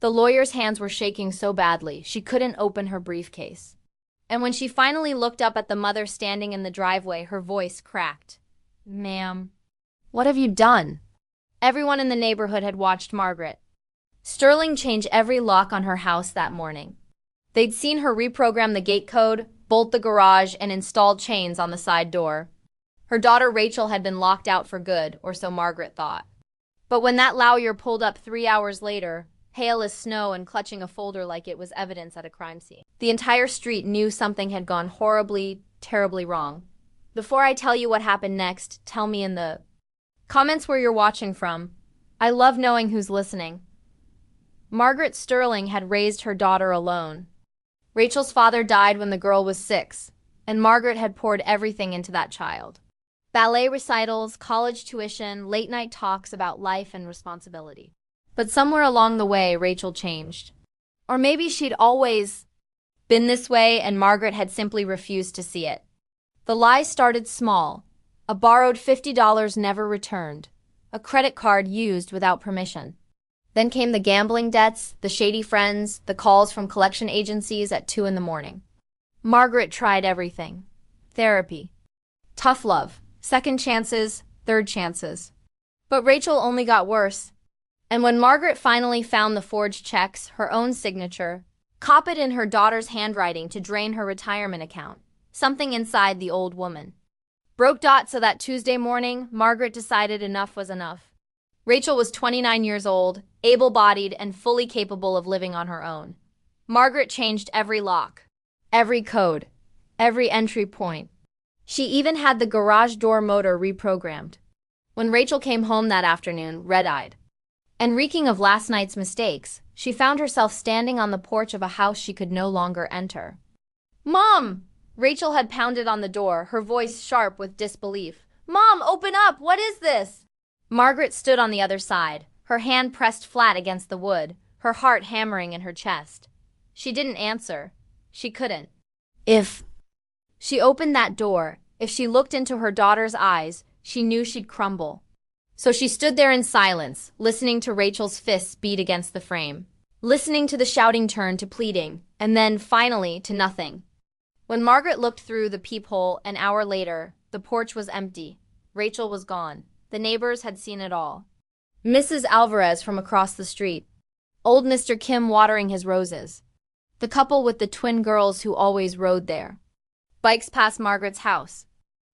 The lawyer's hands were shaking so badly, she couldn't open her briefcase. And when she finally looked up at the mother standing in the driveway, her voice cracked. "Ma'am, what have you done?" Everyone in the neighborhood had watched Margaret Sterling change every lock on her house that morning. They'd seen her reprogram the gate code, bolt the garage, and install chains on the side door. Her daughter Rachel had been locked out for good, or so Margaret thought. But when that lawyer pulled up 3 hours later, pale as snow and clutching a folder like it was evidence at a crime scene, the entire street knew something had gone horribly, terribly wrong. Before I tell you what happened next, tell me in the comments where you're watching from. I love knowing who's listening. Margaret Sterling had raised her daughter alone. Rachel's father died when the girl was 6, and Margaret had poured everything into that child. Ballet recitals, college tuition, late-night talks about life and responsibility. But somewhere along the way, Rachel changed. Or maybe she'd always been this way and Margaret had simply refused to see it. The lie started small. A borrowed $50 never returned. A credit card used without permission. Then came the gambling debts, the shady friends, the calls from collection agencies at 2 a.m. Margaret tried everything. Therapy. Tough love. Second chances, third chances. But Rachel only got worse. And when Margaret finally found the forged checks, her own signature, copied in her daughter's handwriting to drain her retirement account, something inside the old woman broke. So that Tuesday morning, Margaret decided enough was enough. Rachel was 29 years old, able-bodied, and fully capable of living on her own. Margaret changed every lock, every code, every entry point. She even had the garage door motor reprogrammed. When Rachel came home that afternoon, red-eyed and reeking of last night's mistakes, she found herself standing on the porch of a house she could no longer enter. "Mom!" Rachel had pounded on the door, her voice sharp with disbelief. "Mom, open up! What is this?" Margaret stood on the other side, her hand pressed flat against the wood, her heart hammering in her chest. She didn't answer. She couldn't. If she opened that door, if she looked into her daughter's eyes, she knew she'd crumble. So she stood there in silence, listening to Rachel's fists beat against the frame, listening to the shouting turn to pleading, and then, finally, to nothing. When Margaret looked through the peephole an hour later, the porch was empty. Rachel was gone. The neighbors had seen it all. Mrs. Alvarez from across the street. Old Mr. Kim watering his roses. The couple with the twin girls who always rode there. Bikes past Margaret's house.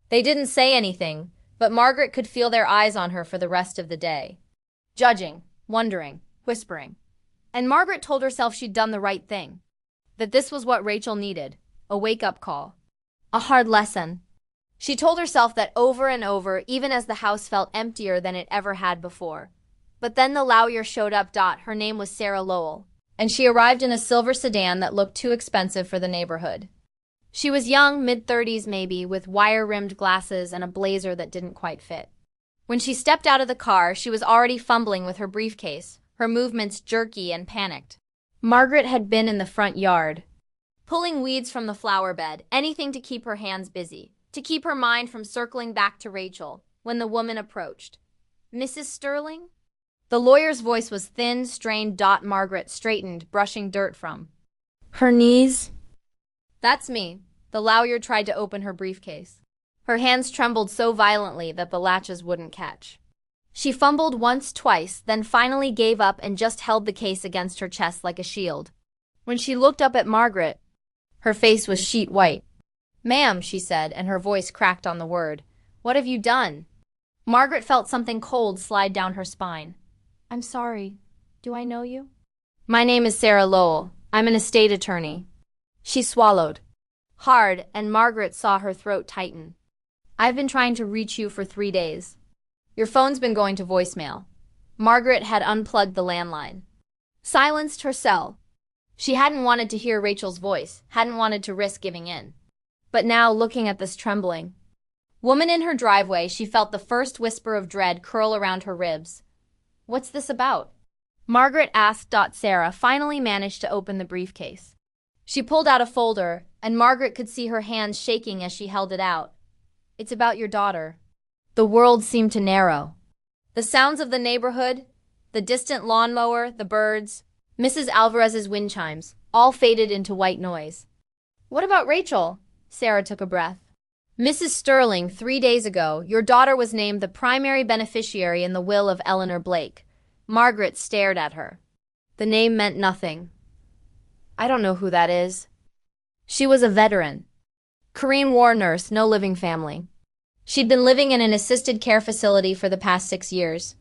They didn't say anything, but Margaret could feel their eyes on her for the rest of the day. Judging, wondering, whispering. And Margaret told herself she'd done the right thing. That this was what Rachel needed. A wake-up call. A hard lesson. She told herself that over and over, even as the house felt emptier than it ever had before. But then the lawyer showed up. Her name was Sarah Lowell, and she arrived in a silver sedan that looked too expensive for the neighborhood. She was young, mid-30s maybe, with wire-rimmed glasses and a blazer that didn't quite fit. When she stepped out of the car, she was already fumbling with her briefcase, her movements jerky and panicked. Margaret had been in the front yard, pulling weeds from the flower bed, anything to keep her hands busy, to keep her mind from circling back to Rachel, when the woman approached. "Mrs. Sterling?" The lawyer's voice was thin, strained. Margaret straightened, brushing dirt from her knees. "That's me." The lawyer tried to open her briefcase. Her hands trembled so violently that the latches wouldn't catch. She fumbled once, twice, then finally gave up and just held the case against her chest like a shield. When she looked up at Margaret, her face was sheet white. "Ma'am," she said, and her voice cracked on the word. "What have you done?" Margaret felt something cold slide down her spine. "I'm sorry. Do I know you?" "My name is Sarah Lowell. I'm an estate attorney." She swallowed hard, and Margaret saw her throat tighten. "I've been trying to reach you for 3 days. Your phone's been going to voicemail." Margaret had unplugged the landline, silenced her cell. She hadn't wanted to hear Rachel's voice, hadn't wanted to risk giving in. But now, looking at this trembling woman in her driveway, she felt the first whisper of dread curl around her ribs. "What's this about?" Margaret asked. Sarah finally managed to open the briefcase. She pulled out a folder, and Margaret could see her hands shaking as she held it out. "It's about your daughter." The world seemed to narrow. The sounds of the neighborhood, the distant lawnmower, the birds, Mrs. Alvarez's wind chimes, all faded into white noise. What about Rachel? Sarah took a breath. Mrs. Sterling, 3 days ago, your daughter was named the primary beneficiary in the will of Eleanor Blake. Margaret stared at her. The name meant nothing. I don't know who that is. She was a veteran. Korean War nurse, no living family. She'd been living in an assisted care facility for the past 6 years.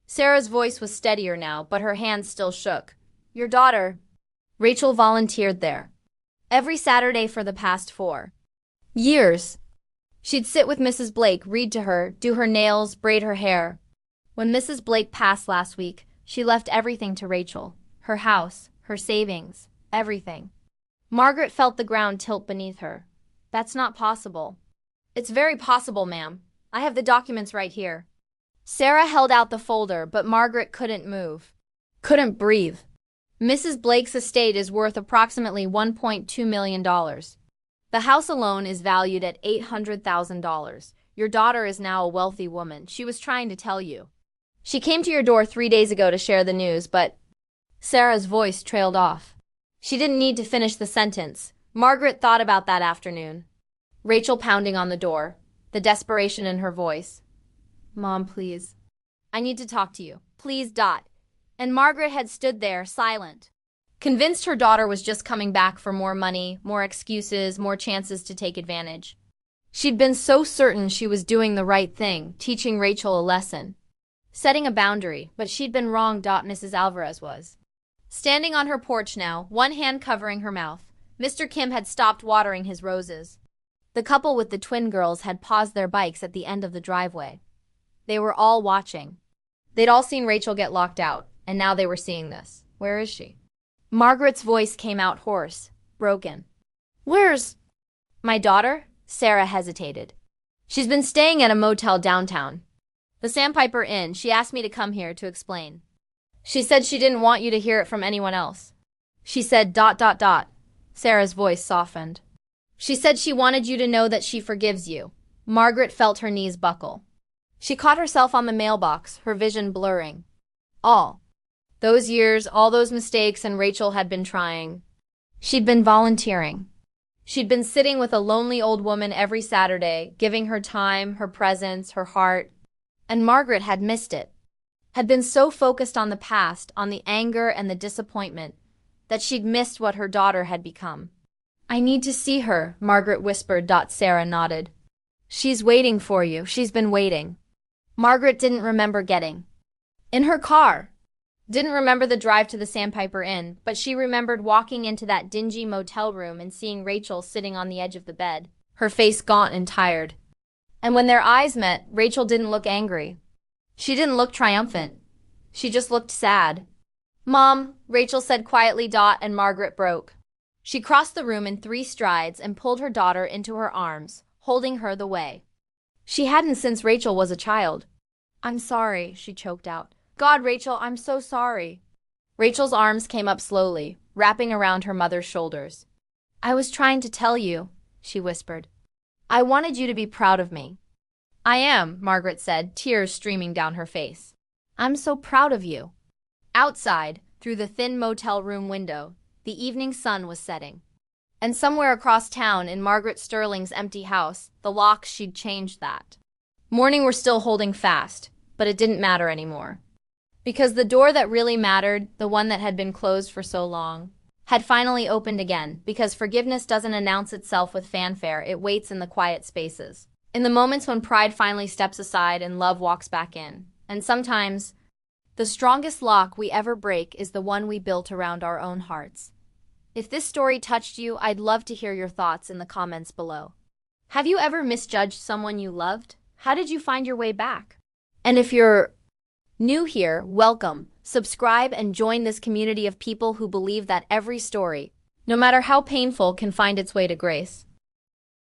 Sarah's voice was steadier now, but her hands still shook. Your daughter. Rachel volunteered there. Every Saturday for the past 4 years. She'd sit with Mrs. Blake, read to her, do her nails, braid her hair. When Mrs. Blake passed last week, she left everything to Rachel. Her house, her savings, everything. Margaret felt the ground tilt beneath her. That's not possible. It's very possible, ma'am. I have the documents right here. Sarah held out the folder, but Margaret couldn't move. Couldn't breathe. Mrs. Blake's estate is worth approximately $1.2 million. The house alone is valued at $800,000. Your daughter is now a wealthy woman. She was trying to tell you. She came to your door 3 days ago to share the news, but Sarah's voice trailed off. She didn't need to finish the sentence. Margaret thought about that afternoon. Rachel pounding on the door, the desperation in her voice. Mom, please. I need to talk to you. Please, Dot. And Margaret had stood there, silent. Convinced her daughter was just coming back for more money, more excuses, more chances to take advantage. She'd been so certain she was doing the right thing, teaching Rachel a lesson. Setting a boundary, but she'd been wrong. Mrs. Alvarez was. Standing on her porch now, one hand covering her mouth, Mr. Kim had stopped watering his roses. The couple with the twin girls had paused their bikes at the end of the driveway. They were all watching. They'd all seen Rachel get locked out, and now they were seeing this. Where is she? Margaret's voice came out hoarse, broken. Where's my daughter? Sarah hesitated. She's been staying at a motel downtown. The Sandpiper Inn. She asked me to come here to explain. She said she didn't want you to hear it from anyone else. She said ... Sarah's voice softened. She said she wanted you to know that she forgives you. Margaret felt her knees buckle. She caught herself on the mailbox, her vision blurring. All those years, all those mistakes, and Rachel had been trying. She'd been volunteering. She'd been sitting with a lonely old woman every Saturday, giving her time, her presence, her heart. And Margaret had missed it. Had been so focused on the past, on the anger and the disappointment, that she'd missed what her daughter had become. I need to see her, Margaret whispered. Sarah nodded. She's waiting for you. She's been waiting. Margaret didn't remember getting in her car. Didn't remember the drive to the Sandpiper Inn, but she remembered walking into that dingy motel room and seeing Rachel sitting on the edge of the bed, her face gaunt and tired. And when their eyes met, Rachel didn't look angry. She didn't look triumphant. She just looked sad. Mom, Rachel said quietly. And Margaret broke. She crossed the room in 3 strides and pulled her daughter into her arms, holding her the way. She hadn't since Rachel was a child. I'm sorry, she choked out. God, Rachel, I'm so sorry. Rachel's arms came up slowly, wrapping around her mother's shoulders. I was trying to tell you, she whispered. I wanted you to be proud of me. I am, Margaret said, tears streaming down her face. I'm so proud of you. Outside, through the thin motel room window, the evening sun was setting. And somewhere across town, in Margaret Sterling's empty house, the locks she'd changed that. Morning were still holding fast, but it didn't matter anymore. Because the door that really mattered, the one that had been closed for so long, had finally opened again. Because forgiveness doesn't announce itself with fanfare, it waits in the quiet spaces. In the moments when pride finally steps aside and love walks back in. And sometimes, the strongest lock we ever break is the one we built around our own hearts. If this story touched you, I'd love to hear your thoughts in the comments below. Have you ever misjudged someone you loved? How did you find your way back? And if you're new here, welcome. Subscribe and join this community of people who believe that every story, no matter how painful, can find its way to grace.